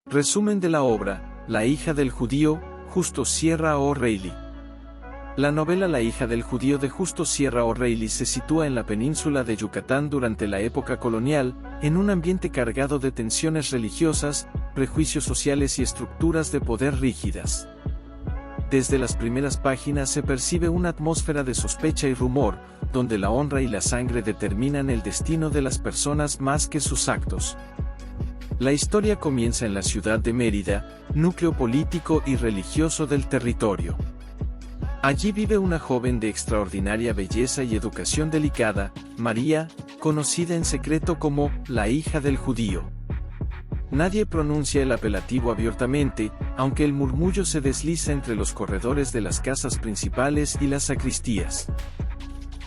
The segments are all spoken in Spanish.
Resumen de la obra, La hija del judío, Justo Sierra O'Reilly. La novela La hija del judío de Justo Sierra O'Reilly se sitúa en la península de Yucatán durante la época colonial, en un ambiente cargado de tensiones religiosas, prejuicios sociales y estructuras de poder rígidas. Desde las primeras páginas se percibe una atmósfera de sospecha y rumor, donde la honra y la sangre determinan el destino de las personas más que sus actos. La historia comienza en la ciudad de Mérida, núcleo político y religioso del territorio. Allí vive una joven de extraordinaria belleza y educación delicada, María, conocida en secreto como la hija del judío. Nadie pronuncia el apelativo abiertamente, aunque el murmullo se desliza entre los corredores de las casas principales y las sacristías.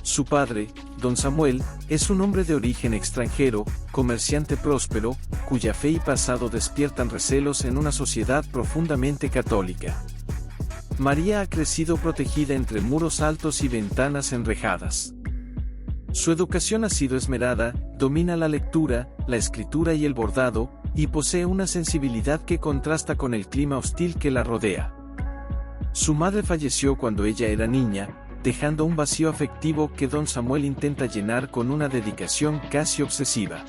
Su padre, don Samuel, es un hombre de origen extranjero, comerciante próspero, cuya fe y pasado despiertan recelos en una sociedad profundamente católica. María ha crecido protegida entre muros altos y ventanas enrejadas. Su educación ha sido esmerada, domina la lectura, la escritura y el bordado, y posee una sensibilidad que contrasta con el clima hostil que la rodea. Su madre falleció cuando ella era niña, dejando un vacío afectivo que don Samuel intenta llenar con una dedicación casi obsesiva.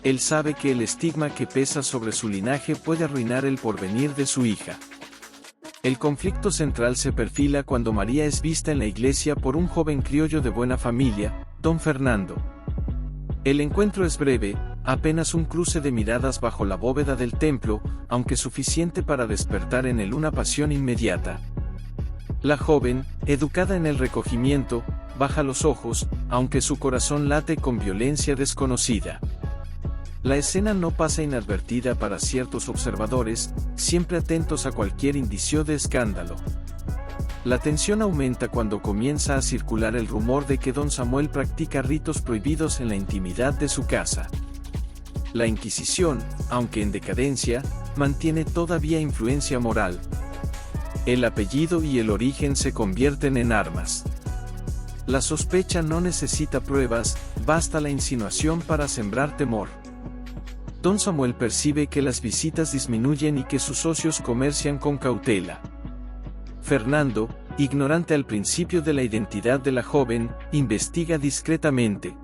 Él sabe que el estigma que pesa sobre su linaje puede arruinar el porvenir de su hija. El conflicto central se perfila cuando María es vista en la iglesia por un joven criollo de buena familia, don Fernando. El encuentro es breve, apenas un cruce de miradas bajo la bóveda del templo, aunque suficiente para despertar en él una pasión inmediata. La joven, educada en el recogimiento, baja los ojos, aunque su corazón late con violencia desconocida. La escena no pasa inadvertida para ciertos observadores, siempre atentos a cualquier indicio de escándalo. La tensión aumenta cuando comienza a circular el rumor de que don Samuel practica ritos prohibidos en la intimidad de su casa. La Inquisición, aunque en decadencia, mantiene todavía influencia moral. El apellido y el origen se convierten en armas. La sospecha no necesita pruebas, basta la insinuación para sembrar temor. Don Samuel percibe que las visitas disminuyen y que sus socios comercian con cautela. Fernando, ignorante al principio de la identidad de la joven, investiga discretamente.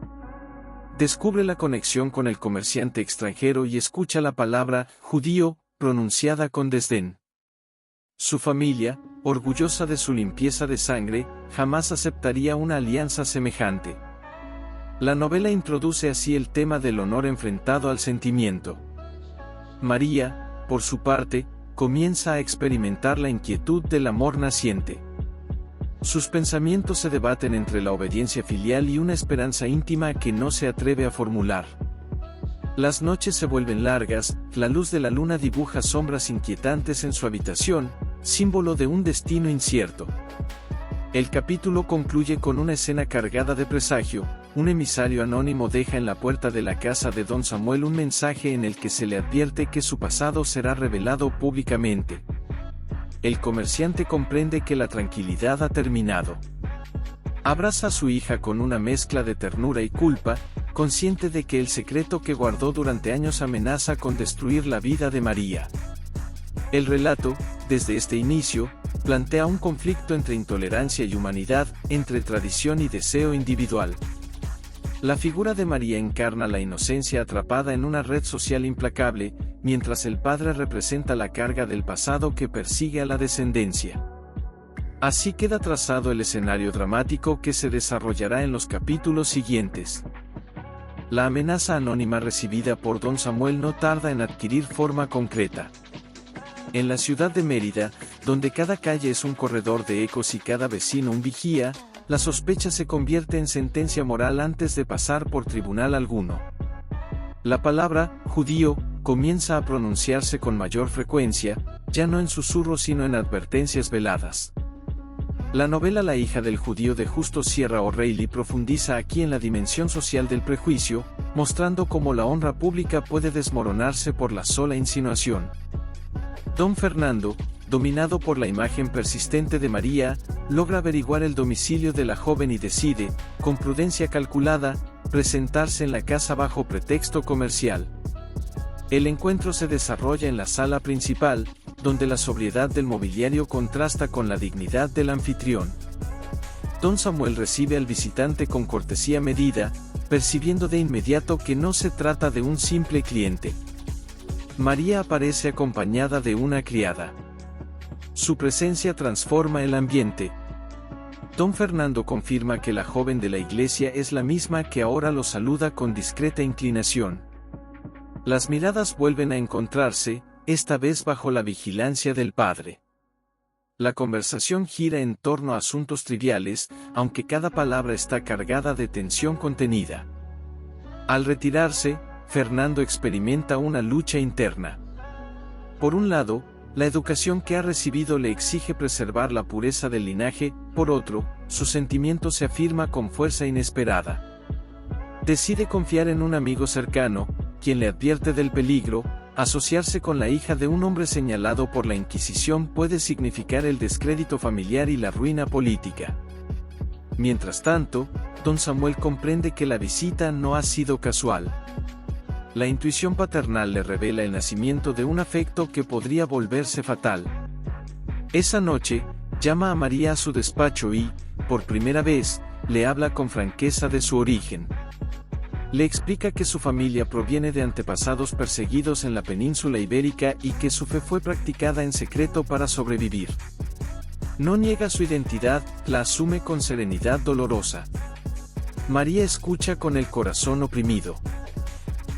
Descubre la conexión con el comerciante extranjero y escucha la palabra judío pronunciada con desdén. Su familia, orgullosa de su limpieza de sangre, jamás aceptaría una alianza semejante. La novela introduce así el tema del honor enfrentado al sentimiento. María, por su parte, comienza a experimentar la inquietud del amor naciente. Sus pensamientos se debaten entre la obediencia filial y una esperanza íntima que no se atreve a formular. Las noches se vuelven largas, la luz de la luna dibuja sombras inquietantes en su habitación, símbolo de un destino incierto. El capítulo concluye con una escena cargada de presagio. Un emisario anónimo deja en la puerta de la casa de don Samuel un mensaje en el que se le advierte que su pasado será revelado públicamente. El comerciante comprende que la tranquilidad ha terminado. Abraza a su hija con una mezcla de ternura y culpa, consciente de que el secreto que guardó durante años amenaza con destruir la vida de María. El relato, desde este inicio, plantea un conflicto entre intolerancia y humanidad, entre tradición y deseo individual. La figura de María encarna la inocencia atrapada en una red social implacable, mientras el padre representa la carga del pasado que persigue a la descendencia. Así queda trazado el escenario dramático que se desarrollará en los capítulos siguientes. La amenaza anónima recibida por don Samuel no tarda en adquirir forma concreta. En la ciudad de Mérida, donde cada calle es un corredor de ecos y cada vecino un vigía, la sospecha se convierte en sentencia moral antes de pasar por tribunal alguno. La palabra judío comienza a pronunciarse con mayor frecuencia, ya no en susurros sino en advertencias veladas. La novela La hija del judío de Justo Sierra O'Reilly profundiza aquí en la dimensión social del prejuicio, mostrando cómo la honra pública puede desmoronarse por la sola insinuación. Don Fernando, dominado por la imagen persistente de María, logra averiguar el domicilio de la joven y decide, con prudencia calculada, presentarse en la casa bajo pretexto comercial. El encuentro se desarrolla en la sala principal, donde la sobriedad del mobiliario contrasta con la dignidad del anfitrión. Don Samuel recibe al visitante con cortesía medida, percibiendo de inmediato que no se trata de un simple cliente. María aparece acompañada de una criada. Su presencia transforma el ambiente. Don Fernando confirma que la joven de la iglesia es la misma que ahora lo saluda con discreta inclinación. Las miradas vuelven a encontrarse, esta vez bajo la vigilancia del padre. La conversación gira en torno a asuntos triviales, aunque cada palabra está cargada de tensión contenida. Al retirarse, Fernando experimenta una lucha interna. Por un lado, la educación que ha recibido le exige preservar la pureza del linaje, por otro, su sentimiento se afirma con fuerza inesperada. Decide confiar en un amigo cercano, quien le advierte del peligro. Asociarse con la hija de un hombre señalado por la Inquisición puede significar el descrédito familiar y la ruina política. Mientras tanto, don Samuel comprende que la visita no ha sido casual. La intuición paternal le revela el nacimiento de un afecto que podría volverse fatal. Esa noche, llama a María a su despacho y, por primera vez, le habla con franqueza de su origen. Le explica que su familia proviene de antepasados perseguidos en la península ibérica y que su fe fue practicada en secreto para sobrevivir. No niega su identidad, la asume con serenidad dolorosa. María escucha con el corazón oprimido.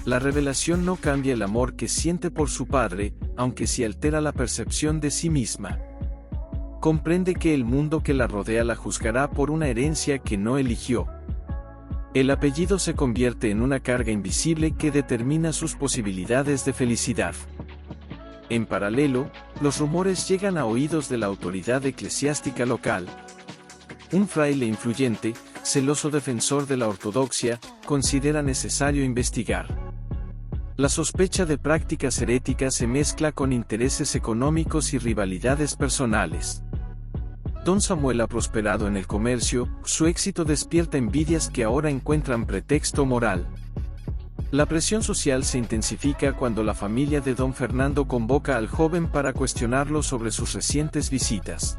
La revelación no cambia el amor que siente por su padre, aunque sí altera la percepción de sí misma. Comprende que el mundo que la rodea la juzgará por una herencia que no eligió. El apellido se convierte en una carga invisible que determina sus posibilidades de felicidad. En paralelo, los rumores llegan a oídos de la autoridad eclesiástica local. Un fraile influyente, celoso defensor de la ortodoxia, considera necesario investigar. La sospecha de prácticas heréticas se mezcla con intereses económicos y rivalidades personales. Don Samuel ha prosperado en el comercio, su éxito despierta envidias que ahora encuentran pretexto moral. La presión social se intensifica cuando la familia de don Fernando convoca al joven para cuestionarlo sobre sus recientes visitas.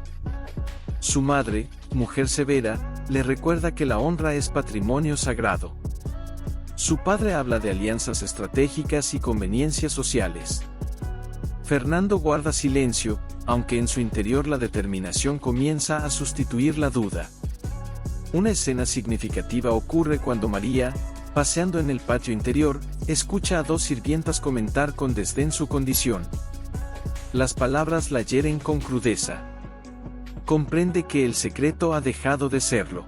Su madre, mujer severa, le recuerda que la honra es patrimonio sagrado. Su padre habla de alianzas estratégicas y conveniencias sociales. Fernando guarda silencio, aunque en su interior la determinación comienza a sustituir la duda. Una escena significativa ocurre cuando María, paseando en el patio interior, escucha a dos sirvientas comentar con desdén su condición. Las palabras la hieren con crudeza. Comprende que el secreto ha dejado de serlo.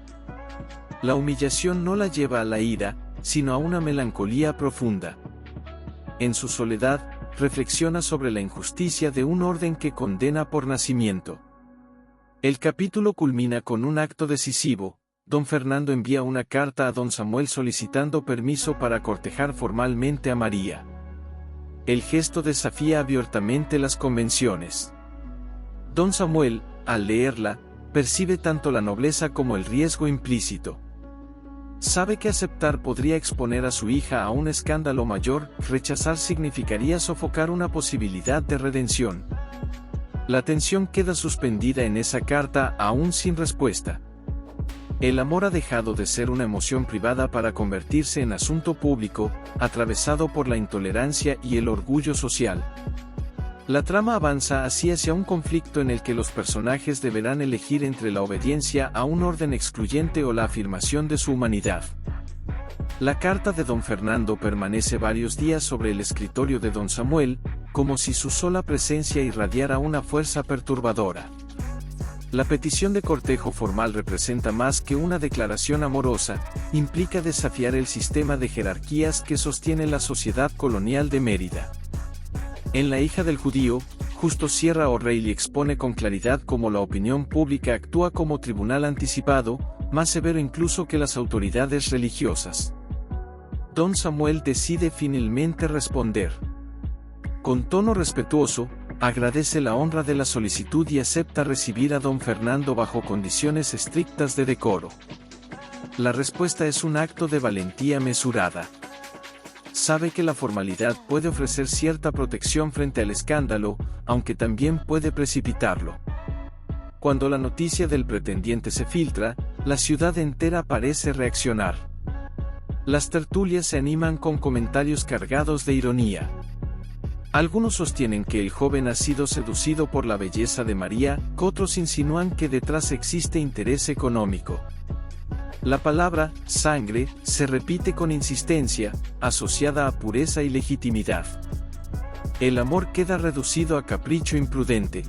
La humillación no la lleva a la ira, sino a una melancolía profunda. En su soledad, reflexiona sobre la injusticia de un orden que condena por nacimiento. El capítulo culmina con un acto decisivo. Don Fernando envía una carta a don Samuel solicitando permiso para cortejar formalmente a María. El gesto desafía abiertamente las convenciones. Don Samuel, al leerla, percibe tanto la nobleza como el riesgo implícito. Sabe que aceptar podría exponer a su hija a un escándalo mayor, rechazar significaría sofocar una posibilidad de redención. La tensión queda suspendida en esa carta aún sin respuesta. El amor ha dejado de ser una emoción privada para convertirse en asunto público, atravesado por la intolerancia y el orgullo social. La trama avanza así hacia un conflicto en el que los personajes deberán elegir entre la obediencia a un orden excluyente o la afirmación de su humanidad. La carta de don Fernando permanece varios días sobre el escritorio de don Samuel, como si su sola presencia irradiara una fuerza perturbadora. La petición de cortejo formal representa más que una declaración amorosa, implica desafiar el sistema de jerarquías que sostiene la sociedad colonial de Mérida. En La hija del judío, Justo Sierra O'Reilly expone con claridad cómo la opinión pública actúa como tribunal anticipado, más severo incluso que las autoridades religiosas. Don Samuel decide finalmente responder. Con tono respetuoso, agradece la honra de la solicitud y acepta recibir a don Fernando bajo condiciones estrictas de decoro. La respuesta es un acto de valentía mesurada. sabe que la formalidad puede ofrecer cierta protección frente al escándalo, aunque también puede precipitarlo. Cuando la noticia del pretendiente se filtra, la ciudad entera parece reaccionar. Las tertulias se animan con comentarios cargados de ironía. Algunos sostienen que el joven ha sido seducido por la belleza de María, otros insinúan que detrás existe interés económico. La palabra sangre se repite con insistencia, asociada a pureza y legitimidad. El amor queda reducido a capricho imprudente.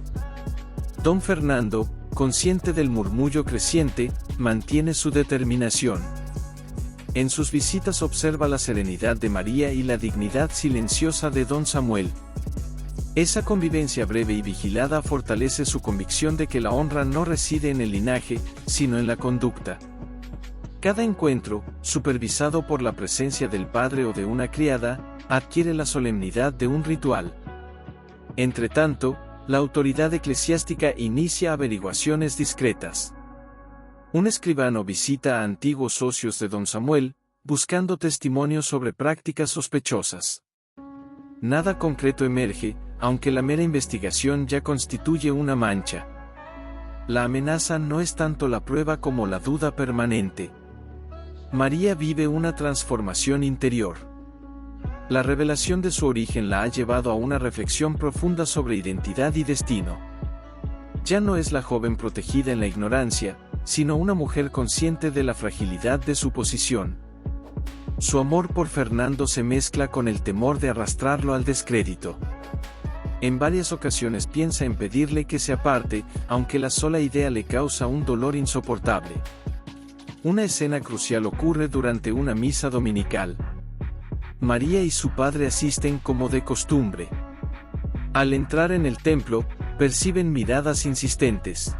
Don Fernando, consciente del murmullo creciente, mantiene su determinación. En sus visitas observa la serenidad de María y la dignidad silenciosa de don Samuel. Esa convivencia breve y vigilada fortalece su convicción de que la honra no reside en el linaje, sino en la conducta. Cada encuentro, supervisado por la presencia del padre o de una criada, adquiere la solemnidad de un ritual. Entretanto, la autoridad eclesiástica inicia averiguaciones discretas. Un escribano visita a antiguos socios de don Samuel, buscando testimonios sobre prácticas sospechosas. Nada concreto emerge, aunque la mera investigación ya constituye una mancha. La amenaza no es tanto la prueba como la duda permanente. María vive una transformación interior. La revelación de su origen la ha llevado a una reflexión profunda sobre identidad y destino. Ya no es la joven protegida en la ignorancia, sino una mujer consciente de la fragilidad de su posición. Su amor por Fernando se mezcla con el temor de arrastrarlo al descrédito. En varias ocasiones piensa en pedirle que se aparte, aunque la sola idea le causa un dolor insoportable. Una escena crucial ocurre durante una misa dominical. María y su padre asisten como de costumbre. Al entrar en el templo, perciben miradas insistentes.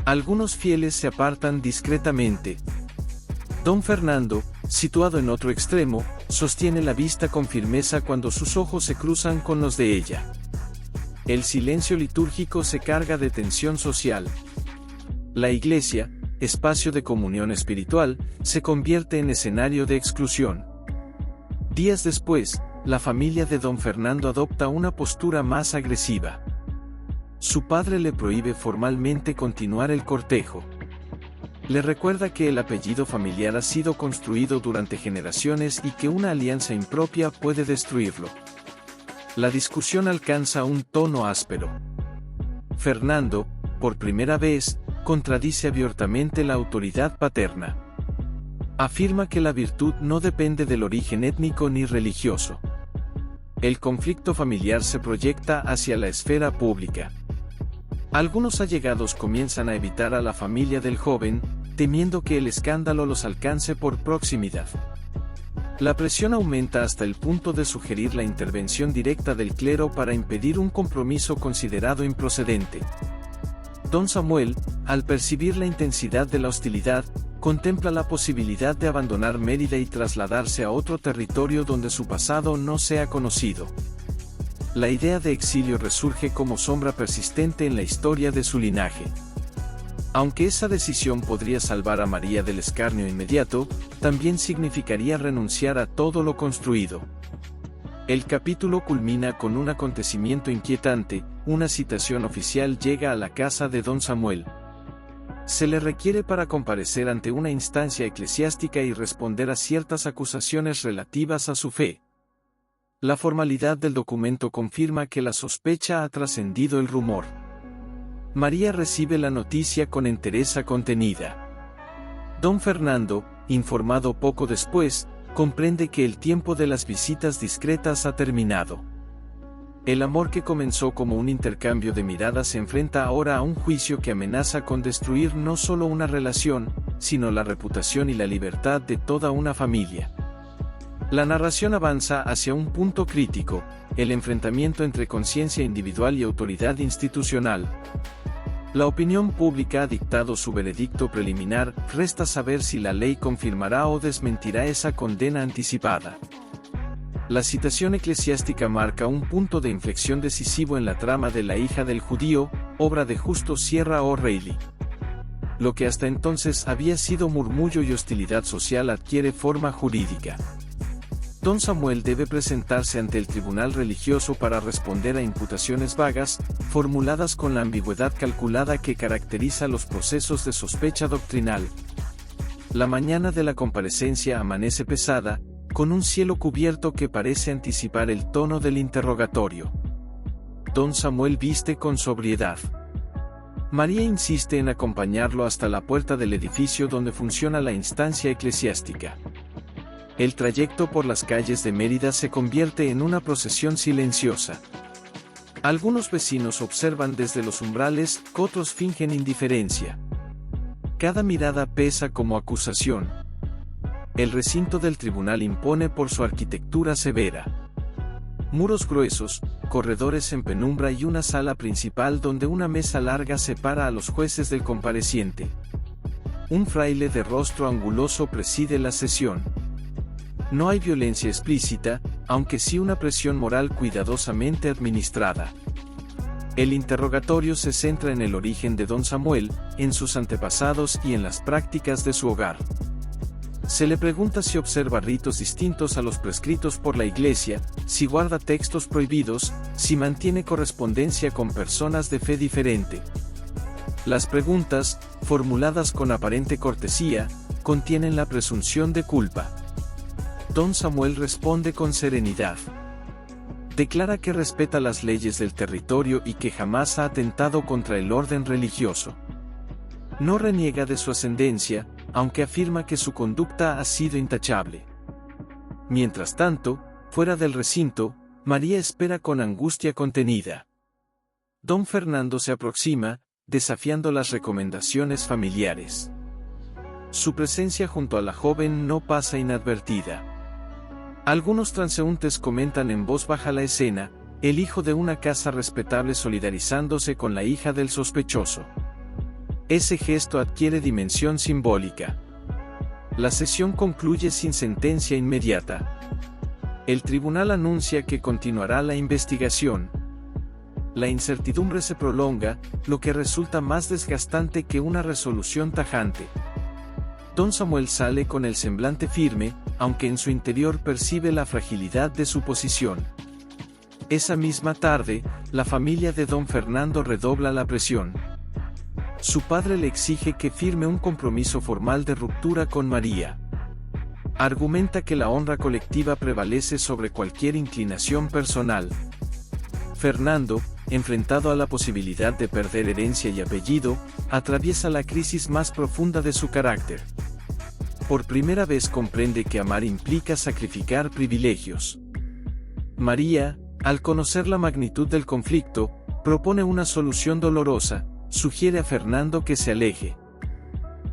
Algunos fieles se apartan discretamente. Don Fernando, situado en otro extremo, sostiene la vista con firmeza cuando sus ojos se cruzan con los de ella. El silencio litúrgico se carga de tensión social. La iglesia, espacio de comunión espiritual, se convierte en escenario de exclusión. Días después, la familia de don Fernando adopta una postura más agresiva. Su padre le prohíbe formalmente continuar el cortejo. Le recuerda que el apellido familiar ha sido construido durante generaciones y que una alianza impropia puede destruirlo. La discusión alcanza un tono áspero. Fernando, por primera vez, contradice abiertamente la autoridad paterna. Afirma que la virtud no depende del origen étnico ni religioso. El conflicto familiar se proyecta hacia la esfera pública. Algunos allegados comienzan a evitar a la familia del joven, temiendo que el escándalo los alcance por proximidad. La presión aumenta hasta el punto de sugerir la intervención directa del clero para impedir un compromiso considerado improcedente. Don Samuel, al percibir la intensidad de la hostilidad, contempla la posibilidad de abandonar Mérida y trasladarse a otro territorio donde su pasado no sea conocido. La idea de exilio resurge como sombra persistente en la historia de su linaje. Aunque esa decisión podría salvar a María del escarnio inmediato, también significaría renunciar a todo lo construido. El capítulo culmina con un acontecimiento inquietante. Una citación oficial llega a la casa de don Samuel. Se le requiere para comparecer ante una instancia eclesiástica y responder a ciertas acusaciones relativas a su fe. La formalidad del documento confirma que la sospecha ha trascendido el rumor. María recibe la noticia con entereza contenida. Don Fernando, informado poco después, comprende que el tiempo de las visitas discretas ha terminado. El amor que comenzó como un intercambio de miradas se enfrenta ahora a un juicio que amenaza con destruir no solo una relación, sino la reputación y la libertad de toda una familia. La narración avanza hacia un punto crítico, el enfrentamiento entre conciencia individual y autoridad institucional. La opinión pública ha dictado su veredicto preliminar, resta saber si la ley confirmará o desmentirá esa condena anticipada. La citación eclesiástica marca un punto de inflexión decisivo en la trama de La hija del judío, obra de Justo Sierra O'Reilly. Lo que hasta entonces había sido murmullo y hostilidad social adquiere forma jurídica. Don Samuel debe presentarse ante el tribunal religioso para responder a imputaciones vagas, formuladas con la ambigüedad calculada que caracteriza los procesos de sospecha doctrinal. La mañana de la comparecencia amanece pesada, con un cielo cubierto que parece anticipar el tono del interrogatorio. Don Samuel viste con sobriedad. María insiste en acompañarlo hasta la puerta del edificio donde funciona la instancia eclesiástica. El trayecto por las calles de Mérida se convierte en una procesión silenciosa. Algunos vecinos observan desde los umbrales, otros fingen indiferencia. Cada mirada pesa como acusación. El recinto del tribunal impone por su arquitectura severa. Muros gruesos, corredores en penumbra y una sala principal donde una mesa larga separa a los jueces del compareciente. Un fraile de rostro anguloso preside la sesión. No hay violencia explícita, aunque sí una presión moral cuidadosamente administrada. El interrogatorio se centra en el origen de Don Samuel, en sus antepasados y en las prácticas de su hogar. Se le pregunta si observa ritos distintos a los prescritos por la Iglesia, si guarda textos prohibidos, si mantiene correspondencia con personas de fe diferente. Las preguntas, formuladas con aparente cortesía, contienen la presunción de culpa. Don Samuel responde con serenidad. Declara que respeta las leyes del territorio y que jamás ha atentado contra el orden religioso. No reniega de su ascendencia, aunque afirma que su conducta ha sido intachable. Mientras tanto, fuera del recinto, María espera con angustia contenida. Don Fernando se aproxima, desafiando las recomendaciones familiares. Su presencia junto a la joven no pasa inadvertida. Algunos transeúntes comentan en voz baja la escena, el hijo de una casa respetable solidarizándose con la hija del sospechoso. Ese gesto adquiere dimensión simbólica. La sesión concluye sin sentencia inmediata. El tribunal anuncia que continuará la investigación. La incertidumbre se prolonga, lo que resulta más desgastante que una resolución tajante. Don Samuel sale con el semblante firme, aunque en su interior percibe la fragilidad de su posición. Esa misma tarde, la familia de Don Fernando redobla la presión. Su padre le exige que firme un compromiso formal de ruptura con María. Argumenta que la honra colectiva prevalece sobre cualquier inclinación personal. Fernando, enfrentado a la posibilidad de perder herencia y apellido, atraviesa la crisis más profunda de su carácter. Por primera vez comprende que amar implica sacrificar privilegios. María, al conocer la magnitud del conflicto, propone una solución dolorosa, sugiere a Fernando que se aleje.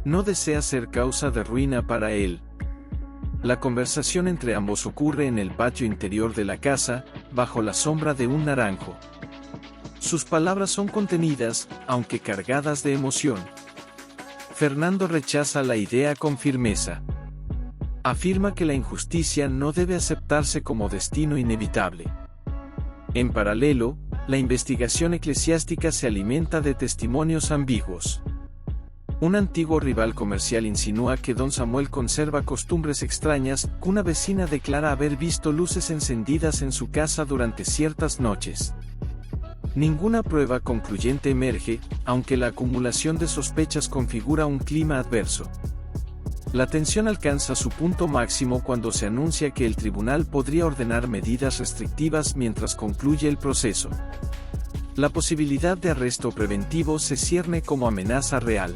No desea ser causa de ruina para él. La conversación entre ambos ocurre en el patio interior de la casa, bajo la sombra de un naranjo. Sus palabras son contenidas, aunque cargadas de emoción. Fernando rechaza la idea con firmeza. Afirma que la injusticia no debe aceptarse como destino inevitable. En paralelo, la investigación eclesiástica se alimenta de testimonios ambiguos. Un antiguo rival comercial insinúa que Don Samuel conserva costumbres extrañas, que una vecina declara haber visto luces encendidas en su casa durante ciertas noches. Ninguna prueba concluyente emerge, aunque la acumulación de sospechas configura un clima adverso. La tensión alcanza su punto máximo cuando se anuncia que el tribunal podría ordenar medidas restrictivas mientras concluye el proceso. La posibilidad de arresto preventivo se cierne como amenaza real.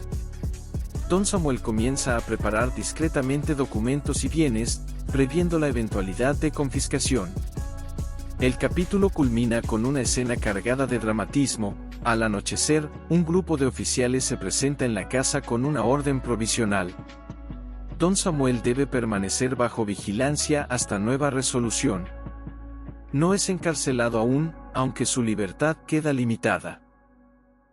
Don Samuel comienza a preparar discretamente documentos y bienes, previendo la eventualidad de confiscación. El capítulo culmina con una escena cargada de dramatismo. Al anochecer, un grupo de oficiales se presenta en la casa con una orden provisional. Don Samuel debe permanecer bajo vigilancia hasta nueva resolución. No es encarcelado aún, aunque su libertad queda limitada.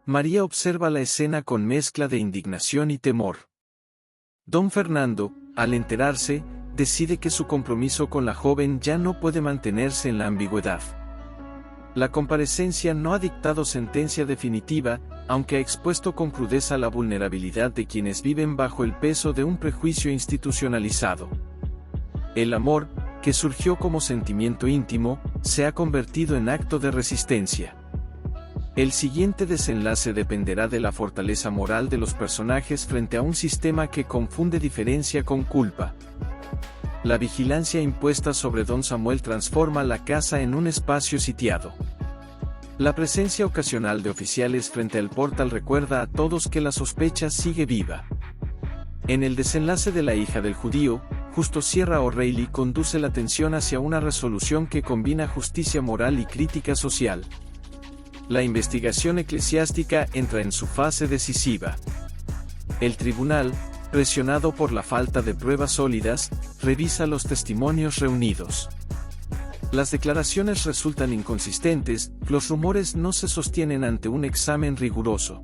María observa la escena con mezcla de indignación y temor. Don Fernando, al enterarse, decide que su compromiso con la joven ya no puede mantenerse en la ambigüedad. La comparecencia no ha dictado sentencia definitiva, aunque ha expuesto con crudeza la vulnerabilidad de quienes viven bajo el peso de un prejuicio institucionalizado. El amor, que surgió como sentimiento íntimo, se ha convertido en acto de resistencia. El siguiente desenlace dependerá de la fortaleza moral de los personajes frente a un sistema que confunde diferencia con culpa. La vigilancia impuesta sobre Don Samuel transforma la casa en un espacio sitiado. La presencia ocasional de oficiales frente al portal recuerda a todos que la sospecha sigue viva. En el desenlace de La hija del judío, Justo Sierra O'Reilly conduce la atención hacia una resolución que combina justicia moral y crítica social. La investigación eclesiástica entra en su fase decisiva. El tribunal, presionado por la falta de pruebas sólidas, revisa los testimonios reunidos. Las declaraciones resultan inconsistentes, los rumores no se sostienen ante un examen riguroso.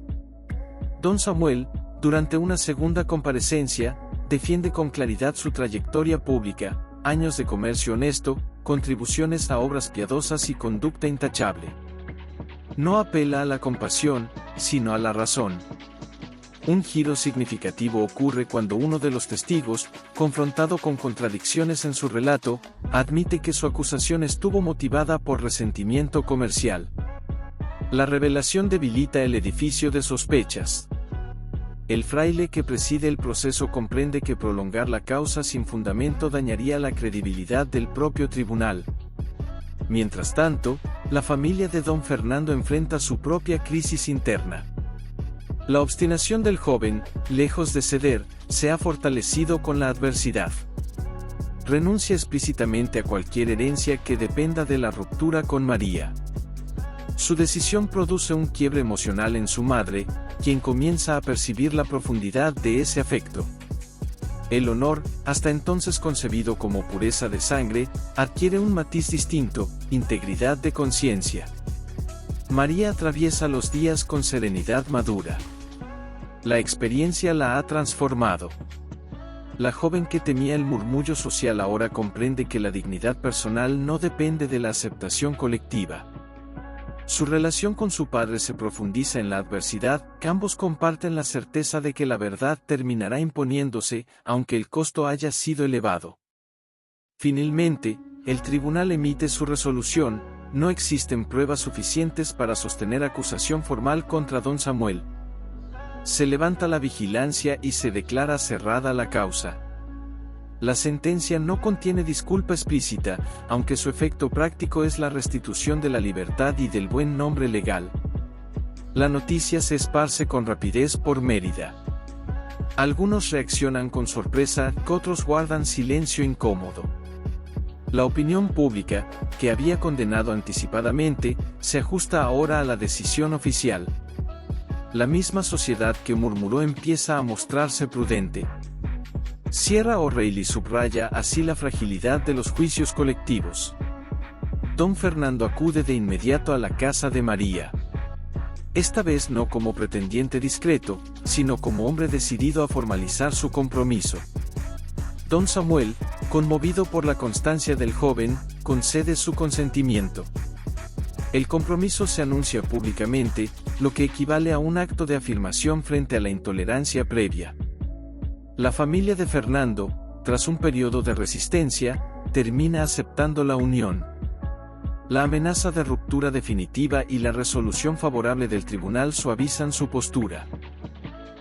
Don Samuel, durante una segunda comparecencia, defiende con claridad su trayectoria pública, años de comercio honesto, contribuciones a obras piadosas y conducta intachable. No apela a la compasión, sino a la razón. Un giro significativo ocurre cuando uno de los testigos, confrontado con contradicciones en su relato, admite que su acusación estuvo motivada por resentimiento comercial. La revelación debilita el edificio de sospechas. El fraile que preside el proceso comprende que prolongar la causa sin fundamento dañaría la credibilidad del propio tribunal. Mientras tanto, la familia de Don Fernando enfrenta su propia crisis interna. La obstinación del joven, lejos de ceder, se ha fortalecido con la adversidad. Renuncia explícitamente a cualquier herencia que dependa de la ruptura con María. Su decisión produce un quiebre emocional en su madre, quien comienza a percibir la profundidad de ese afecto. El honor, hasta entonces concebido como pureza de sangre, adquiere un matiz distinto, integridad de conciencia. María atraviesa los días con serenidad madura. La experiencia la ha transformado. La joven que temía el murmullo social ahora comprende que la dignidad personal no depende de la aceptación colectiva. Su relación con su padre se profundiza en la adversidad, que ambos comparten la certeza de que la verdad terminará imponiéndose, aunque el costo haya sido elevado. Finalmente, el tribunal emite su resolución: no existen pruebas suficientes para sostener acusación formal contra Don Samuel. Se levanta la vigilancia y se declara cerrada la causa. La sentencia no contiene disculpa explícita, aunque su efecto práctico es la restitución de la libertad y del buen nombre legal. La noticia se esparce con rapidez por Mérida. Algunos reaccionan con sorpresa, otros guardan silencio incómodo. La opinión pública, que había condenado anticipadamente, se ajusta ahora a la decisión oficial. La misma sociedad que murmuró empieza a mostrarse prudente. Sierra O'Reilly subraya así la fragilidad de los juicios colectivos. Don Fernando acude de inmediato a la casa de María. Esta vez no como pretendiente discreto, sino como hombre decidido a formalizar su compromiso. Don Samuel, conmovido por la constancia del joven, concede su consentimiento. El compromiso se anuncia públicamente, lo que equivale a un acto de afirmación frente a la intolerancia previa. La familia de Fernando, tras un periodo de resistencia, termina aceptando la unión. La amenaza de ruptura definitiva y la resolución favorable del tribunal suavizan su postura.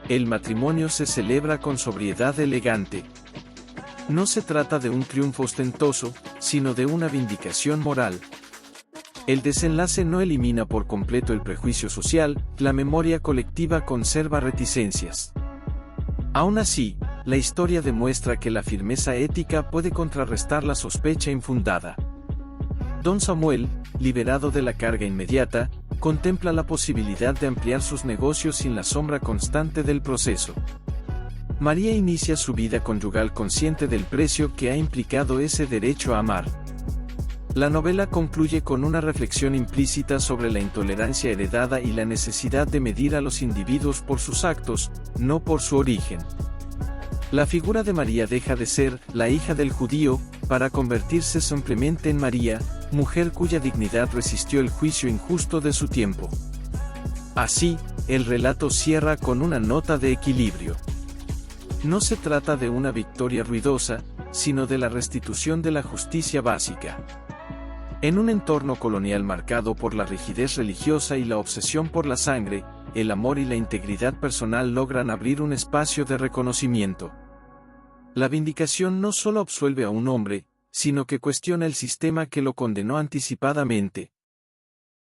El matrimonio se celebra con sobriedad elegante. No se trata de un triunfo ostentoso, sino de una vindicación moral. El desenlace no elimina por completo el prejuicio social, la memoria colectiva conserva reticencias. Aún así, la historia demuestra que la firmeza ética puede contrarrestar la sospecha infundada. Don Samuel, liberado de la carga inmediata, contempla la posibilidad de ampliar sus negocios sin la sombra constante del proceso. María inicia su vida conyugal consciente del precio que ha implicado ese derecho a amar. La novela concluye con una reflexión implícita sobre la intolerancia heredada y la necesidad de medir a los individuos por sus actos, no por su origen. La figura de María deja de ser la hija del judío, para convertirse simplemente en María, mujer cuya dignidad resistió el juicio injusto de su tiempo. Así, el relato cierra con una nota de equilibrio. No se trata de una victoria ruidosa, sino de la restitución de la justicia básica. En un entorno colonial marcado por la rigidez religiosa y la obsesión por la sangre, el amor y la integridad personal logran abrir un espacio de reconocimiento. La vindicación no solo absuelve a un hombre, sino que cuestiona el sistema que lo condenó anticipadamente,